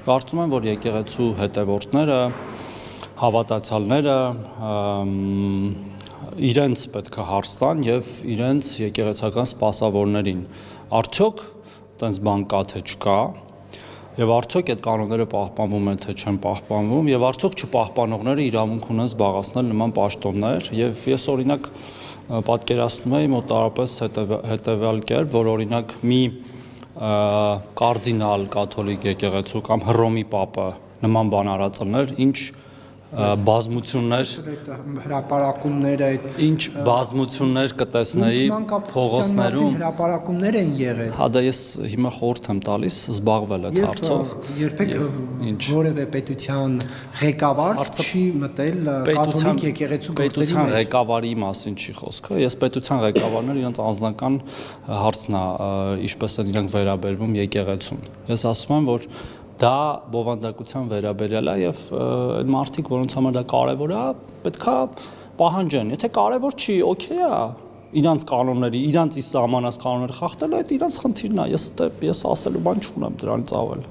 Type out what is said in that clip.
Կարծում եմ, որ եկեղեցու հետևորդները, հավատացյալները իրենց պետք է հարց տան եւ իրենց եկեղեցական սպասավորներին արդյոք այդպես բան կա թե չկա եւ արդյոք այդ կանոնները պահպանվում են թե չեն պահպանվում եւ արդյոք չպահպանողները իրավունք ունեն զբաղեցնել նման պաշտոններ եւ ես օրինակ պատկերացնում եմ մոտավորապես հետեւյալ կերպ, որ օրինակ մի կարդինալ կաթոլիկ եկեղեցու կամ Հռոմի պապը նման բան արածներ, ինչ բազմություններ հրապարակումները ինչ բազմություններ կտեսնեի փողոցներում հրապարակումներ են եղել։ Հա դա ես հիմա խորհուրդ եմ տալիս զբաղվել այդ հարցով։ Երբեք որևէ պետության ղեկավար չի մտել կաթոլիկ եկեղեցու գործերի մեջ։ Պետության ղեկավարի մասին չի խոսքը։ Ես պետության ղեկավարները իրենց անձնական հարցն է, ինչպես են իրենք վերաբերվում եկեղեցուն։ Ես ասում եմ, որ դա բովանդակության վերաբերյալ է եւ այդ մարդիկ, որոնց համար դա կարեւոր է, պետքա պահանջեն։ Եթե կարեւոր չի, օքեյ է, իրանց կանոնների, իրանց սահմանած կանոնները խախտելը, այդ իրանց խնդիրն է։ Ես ասելու բան չունեմ դրանից ավել։